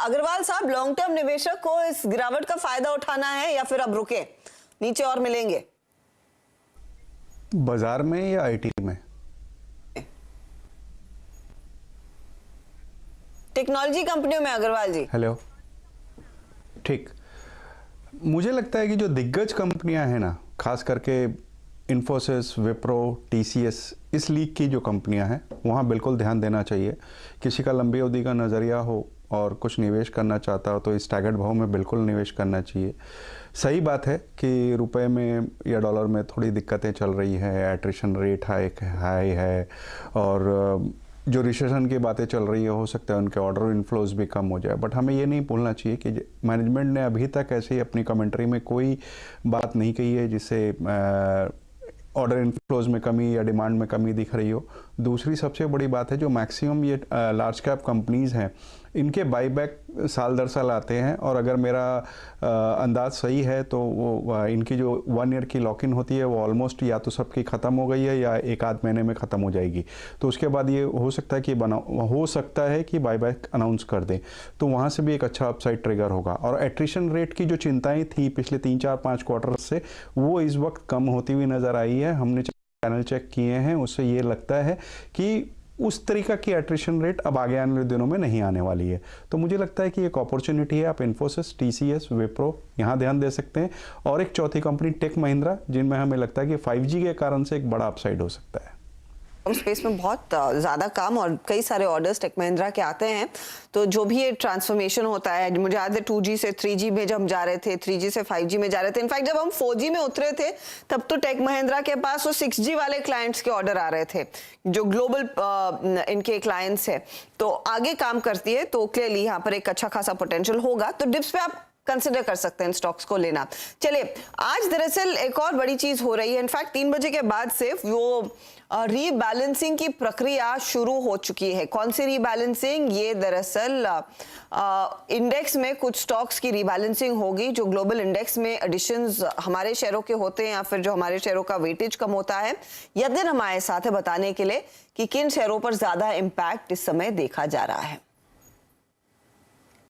अग्रवाल साहब, long term निवेशक को इस गिरावट का फायदा उठाना है या फिर अब रुके, नीचे और मिलेंगे? बाजार में या आईटी में? टेक्नोलॉजी कंपनियों में अग्रवाल जी। हेलो, ठीक। मुझे लगता है कि जो दिग्गज कंपनियां हैं ना, खास करके इन्फोसिस, विप्रो, टीसीएस, इस लीग की जो कंपनियां हैं वहाँ बिल्कुल ध्यान देना चाहिए। किसी का लंबी अवधि का नज़रिया हो और कुछ निवेश करना चाहता हो तो इस टारगेट भाव में बिल्कुल निवेश करना चाहिए। सही बात है कि रुपए में या डॉलर में थोड़ी दिक्कतें चल रही है, एट्रिशन रेट हाई है और जो रिसेशन की बातें चल रही है, हो सकता है उनके ऑर्डर इनफ्लोज भी कम हो जाए। बट हमें ये नहीं भूलना चाहिए कि मैनेजमेंट ने अभी तक ऐसे ही अपनी कमेंट्री में कोई बात नहीं कही है जिससे ऑर्डर इनफ्लोज में कमी या डिमांड में कमी दिख रही हो। दूसरी सबसे बड़ी बात है, जो मैक्सिमम ये लार्ज कैप कंपनीज़ हैं, इनके बाईबैक साल दर साल आते हैं और अगर मेरा अंदाज सही है तो वो इनकी जो 1 ईयर की लॉक इन होती है वो ऑलमोस्ट या तो सबकी ख़त्म हो गई है या एक आध महीने में ख़त्म हो जाएगी। तो उसके बाद ये हो सकता है कि बाईबैक अनाउंस कर दें, तो वहाँ से भी एक अच्छा अपसाइड ट्रिगर होगा। और एट्रिशन रेट की जो चिंताएँ थी पिछले 3-4-5 क्वार्टर से, वो इस वक्त कम होती हुई नज़र आई है। हमने चैनल चेक किए हैं, उससे ये लगता है कि उस तरीका की एट्रिशन रेट अब आगे आने वाले दिनों में नहीं आने वाली है। तो मुझे लगता है कि एक अपॉर्चुनिटी है। आप इन्फोसिस, टीसीएस, विप्रो यहाँ ध्यान दे सकते हैं। और एक चौथी कंपनी टेक महिंद्रा, जिनमें हमें लगता है कि 5G के कारण से एक बड़ा अपसाइड हो सकता है। स्पेस में बहुत ज़्यादा काम और कई सारे ऑर्डर्स टेक महिंद्रा के आते हैं, तो जो भी ये ट्रांसफॉर्मेशन होता है, मुझे याद है 2G से 3G में जब हम जा रहे थे, 3G से 5G में जा रहे थे, इनफैक्ट जब हम 4G में उतरे थे तब तो टेक महिंद्रा के पास वो 6G वाले क्लाइंट्स के ऑर्डर आ रहे थे, जो ग्लोबल इनके क्लाइंट्स है, तो आगे काम करती है। तो क्लियरली यहाँ पर एक अच्छा खासा पोटेंशियल होगा, तो डिप्स पे आप कंसिडर कर सकते हैं स्टॉक्स को लेना। चलिए, आज दरअसल एक और बड़ी चीज हो रही है। इनफैक्ट 3 बजे के बाद से वो रीबैलेंसिंग की प्रक्रिया शुरू हो चुकी है। कौन सी रीबैलेंसिंग? ये दरअसल इंडेक्स में कुछ स्टॉक्स की रीबैलेंसिंग होगी। जो ग्लोबल इंडेक्स में एडिशंस हमारे शेयरों के होते हैं या फिर जो हमारे शेयरों का वेटेज कम होता है। यह दिन हमारे साथ है बताने के लिए कि किन शेयरों पर ज्यादा इंपैक्ट इस समय देखा जा रहा है।